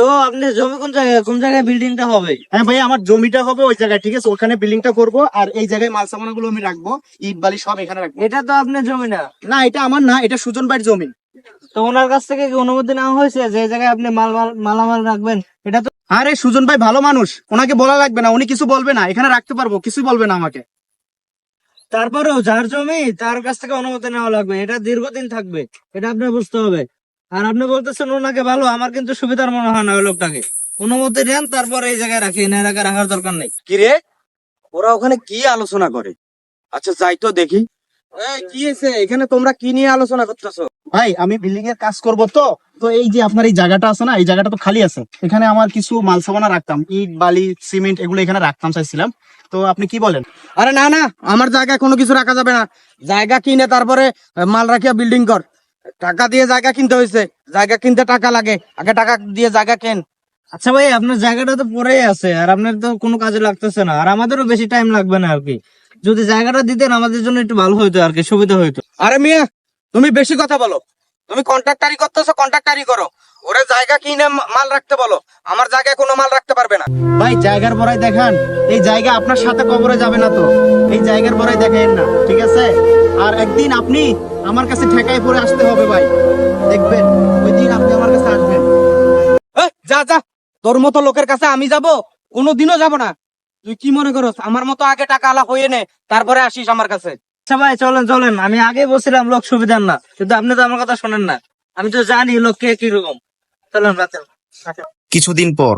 তো আপনি জমি কোন জায়গায় বিল্ডিংটা হবে? হ্যাঁ ভাই, আমার জমিটা হবে ওই জায়গায়, ঠিক আছে? ওখানে বিল্ডিংটা করব, আর এই জায়গায় মাল সামান গুলো আমি রাখবো, ইট বালি সব এখানে রাখবো। এটা তো আপনার জমি না। না, এটা আমার না, এটা সুজন ভাইয়ের জমি। তো ওনার কাছ থেকে কি অনুমতি নেওয়া হয়েছে যে এই জায়গায় আপনি মালামাল রাখবেন? এটা তো আরে সুজন ভাই ভালো মানুষ, ওনাকে বলা লাগবে না, উনি কিছু বলবে না, এখানে রাখতে পারবো, কিছু বলবে না আমাকে। তারপরেও যার জমি তার কাছ থেকে অনুমতি নেওয়া লাগবে, এটা দীর্ঘদিন থাকবে, এটা আপনার বুঝতে হবে। আর আপনি বলতেছেন ওনাকে ভালো, আমার কিন্তু সুবিধার মনে হয় না ওই লোকটাকে। অনুমতি নেন তারপর এই জায়গায় রাখি, না রাখার দরকার নেই। কিরে, ওরা ওখানে কি আলোচনা করে? আচ্ছা যাই তো দেখি। কি হয়েছে এখানে, তোমরা কি নিয়ে আলোচনা করতেছো? ভাই আমি বিল্ডিং এর কাজ করবো, তো তো এই যে আপনার এই জায়গাটা আছে না, এই জায়গাটা তো খালি আছে, এখানে আমার কিছু মাল সামানা রাখতাম, ইট বালি সিমেন্ট এগুলো এখানে রাখতাম চাইছিলাম, তো আপনি কি বলেন? আরে না না, আমার জায়গায় কোনো কিছু রাখা যাবে না। জায়গা কিনে তারপরে মাল রাখিয়া বিল্ডিং কর। টাকা দিয়ে জায়গা কিনতে হয়েছে, জায়গা কিনতে টাকা লাগে, আগে টাকা দিয়ে জায়গা কেন। আচ্ছা ভাই, আপনার জায়গাটা তো পড়েই আছে, আর আপনার তো কোনো কাজে লাগতেছে না, আর আমাদেরও বেশি টাইম লাগবে না আর কি। যদি জায়গাটা দিতেন আমাদের জন্য একটু ভালো হইতো আর কি, সুবিধা হইতো। আরে মিয়া, তুমি বেশি কথা বলো। তুমি কন্ট্রাক্টারি করতেছো, কন্ট্রাক্টারি করো। ওরা জায়গা কিনে মাল রাখতে বলো, আমার জায়গায় কোনো মাল রাখতে পারবে না। ভাই জায়গার বড়াই দেখান, এই জায়গা আপনার সাথে কবরে যাবে না তো, এই জায়গার বড়াই দেখাইন না, ঠিক আছে? আর একদিন আপনি আমার কাছে ঠেকায় পড়ে আসতে হবে ভাই, দেখবেন ওই দিন আপনি আমার কাছে আসবেন। যা যা, তোর মতো লোকের কাছে আমি যাব? কোনোদিনও যাব না। তুই কি মনে করস আমার মতো আগে টাকা আলা হয়ে নে, তারপরে আসিস আমার কাছে? আচ্ছা ভাই চলেন চলেন, আমি আগে বলছিলাম লোক সুবিধার না, কিন্তু আপনি তো আমার কথা শোনেন না। আমি তো জানি লোক কে কিরকম। চলেন রাতে। কিছুদিন পর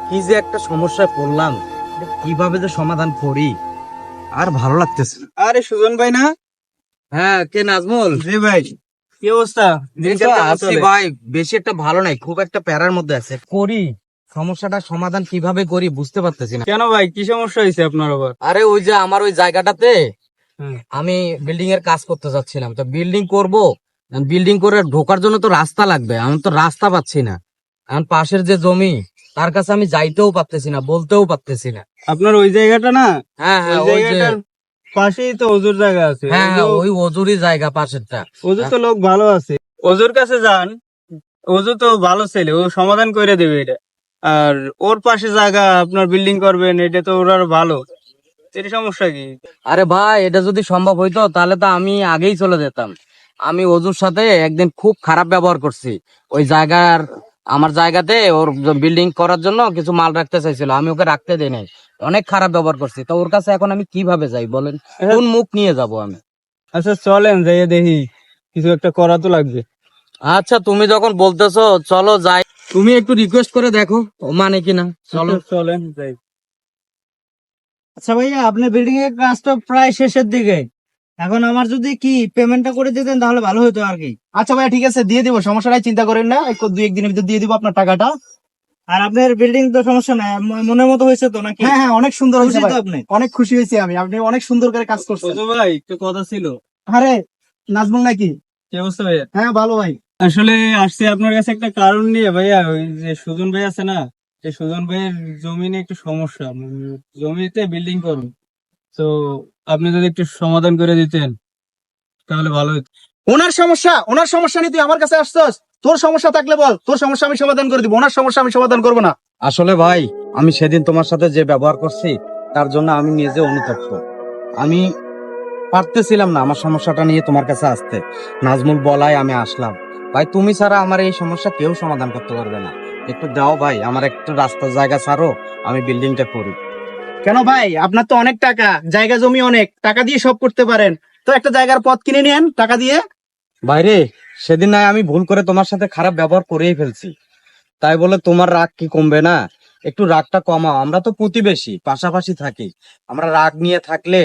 কি যে একটা সমস্যায় পড়লাম, কিভাবে যে সমাধান করি আর ভালো লাগতেছে না। আরে সুজন ভাই না? হ্যাঁ, কে নাজমুল? জি ভাই, কি অবস্থা? আছি ভাই, বেশি একটা ভালো নাই, খুব একটা প্যারার মধ্যে আছে। করি সমস্যাটা সমাধান কিভাবে করি বুঝতে পারতেছি না। কেন ভাই, কি সমস্যা হয়েছে আপনার আবার? আরে ওই যে আমার ওই জায়গাটাতে হুম। আমি বিল্ডিং এর কাজ করতে যাচ্ছিলাম, তো বিল্ডিং করব, বিল্ডিং করে ঢোকার জন্য তো রাস্তা লাগবে, আমি তো রাস্তা পাচ্ছি না। এখন পাশের যে জমি, তার কাছে আমি যাইতেও পারতেছি না, বলতেও পারতেছি না। আপনার ওই জায়গাটা না? হ্যাঁ হ্যাঁ, ওই ওই যে জায়গাটার পাশেই তো ওজুর জায়গা আছে। হ্যাঁ হ্যাঁ, ওই অজুরি জায়গা পাশেরটা। ওজুর তো লোক ভালো আছে, ওজুর কাছে যান, ওজু তো ভালো ছেলে, ও সমাধান করে দেবে এটা। আর ওর পাশে জায়গা আপনার বিল্ডিং করবেন, এটা তো ওর আরো ভালো। এর সমস্যা কি? আরে ভাই, এটা যদি সম্ভব হইতো তাহলে তো আমি আগেই চলে যেতাম। আমি অজুর সাথে একদিন খুব খারাপ ব্যবহার করছি। ওই জায়গার, আমার জায়গাতে ওর বিল্ডিং করার জন্য কিছু মাল রাখতে চাইছিল, আমি ওকে রাখতে দেই নাই, অনেক খারাপ ব্যবহার করছি। তো ওর কাছে এখন আমি কিভাবে যাই বলেন, কোন মুখ নিয়ে যাব আমি? আচ্ছা চলেন যাইয়ে দেখি, কিছু একটা করা তো লাগবে। আচ্ছা তুমি যখন বলতেছো চলো যাই, তুমি একটু রিকোয়েস্ট করে দেখো ও মানে কিনা। চলো চলেন যাই। আচ্ছা ভাইয়া, আপনার বিল্ডিং এর কাজ তো প্রায় শেষের দিকে, এখন আমার যদি কি পেমেন্টটা করে দিতেন তাহলে ভালো হতো আর কি। আচ্ছা ভাই ঠিক আছে, দিয়ে দিব, সমস্যা নাই, চিন্তা করেন না, দুই একদিনের ভিতর দিয়ে দিব আপনার টাকাটা। আর আপনার বিল্ডিং তো সমস্যা নাই, মনের মতো হয়েছে তো নাকি? হ্যাঁ হ্যাঁ, অনেক সুন্দর হয়েছে খুশি তো ভাই। আপনি? অনেক খুশি হয়েছি আমি, আপনি অনেক সুন্দর করে কাজ করছেন। ওজু ভাই, একটু কথা ছিল। আরে নাজমুল নাকি? কি অবস্থা ভাইয়া? হ্যাঁ ভালো ভাই। আসলে আসছি আপনার কাছে একটা কারণ নিয়ে ভাইয়া, ওই যে সুজন ভাই আছে না, এই সুজন ভাইয়ের জমি নিয়ে একটু সমস্যা, জমিতে বিল্ডিং করুন, তো আপনি যদি একটু সমাধান করে দিতেন তাহলে ভালো হতো। ওনার সমস্যা নিয়ে তুই আমার কাছে আসছস? তোর সমস্যা থাকলে বল, তোর সমস্যা আমি সমাধান করে দিব, ওনার সমস্যা আমি সমাধান করবো না। আসলে ভাই, আমি সেদিন তোমার সাথে যে ব্যবহার করছি তার জন্য আমি নিজে অনুতপ্ত। আমি পারতেছিলাম না আমার সমস্যাটা নিয়ে তোমার কাছে আসতে, নাজমুল বলাই আমি আসলাম। ভাই তুমি ছাড়া আমার এই সমস্যা কেউ সমাধান করতে পারবে না। একটু দাও ভাই, আমার একটু রাস্তার জায়গা ছাড়ো, আমি বিল্ডিংটা করি। কেন ভাই, আপনার তো অনেক টাকা, জায়গা জমি অনেক, টাকা দিয়ে সব করতে পারেন, তো একটা জায়গার পথ কিনে নেন টাকা দিয়ে। বাইরে সেদিন নয় আমি ভুল করে তোমার সাথে খারাপ ব্যবহার করেই ফেলছি, তাই বলে তোমার রাগ কি কমবে না? একটু রাগটা কমাও, আমরা তো প্রতিবেশী, পাশাপাশি থাকি, আমরা রাগ নিয়ে থাকলে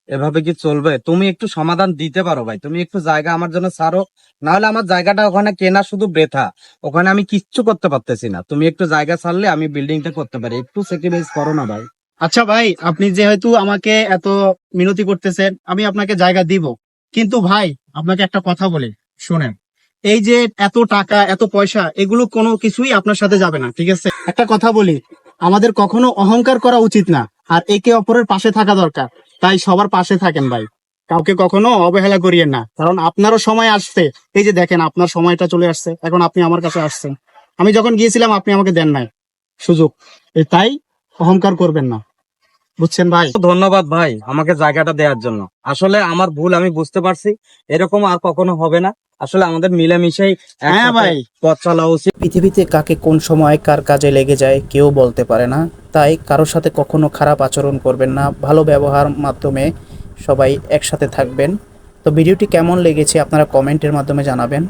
এভাবে কি চলবে? তুমি একটু সমাধান দিতে পারো ভাই, তুমি একটু জায়গা আমার জন্য ছাড়ো, না হলে আমার জায়গাটা ওখানে কেনা শুধু বৃথা, ওখানে আমি কিচ্ছু করতে পারতেছি না। তুমি একটু জায়গা ছাড়লে আমি বিল্ডিংটা করতে পারি, একটু স্যাক্রিফাইস করো না ভাই। আচ্ছা ভাই, আপনি যেহেতু আমাকে এত মিনতি করতেছেন, আমি আপনাকে জায়গা দিব, কিন্তু ভাই আপনাকে একটা কথা বলি, শুনেন, এই যে এত টাকা এত পয়সা এগুলো কোনো কিছুই আপনার সাথে যাবে না, ঠিক আছে? একটা কথা বলি, আমাদের কখনো অহংকার করা উচিত না, আর একে অপরের পাশে থাকা দরকার, তাই সবার পাশে থাকেন ভাই। কাউকে কখনো অবহেলা করিয়েন না, কারণ আপনারও সময় আসছে। এই যে দেখেন, আপনার সময়টা চলে আসছে, এখন আপনি আমার কাছে আসছেন। আমি যখন গিয়েছিলাম আপনি আমাকে দেন নাই সুযোগ, তাই অহংকার করবেন না, বুঝছেন ভাই? ধন্যবাদ ভাই আমাকে জায়গাটা দেওয়ার জন্য। আসলে আমার ভুল আমি বুঝতে পারছি, এরকম আর কখনো হবে না। আসলে আমাদের মিলেমিশেই হ্যাঁ একসাথে ভাই। পথ চলা উচিত। পৃথিবীতে কাকে কোন সময় কার কাজে লেগে যায় কেউ বলতে পারে না। তাই কারোর সাথে কখনো খারাপ আচরণ করবেন না, ভালো ব্যবহার মাধ্যমে সবাই একসাথে থাকবেন। তো ভিডিওটি কেমন লেগেছে আপনারা কমেন্টের মাধ্যমে জানাবেন।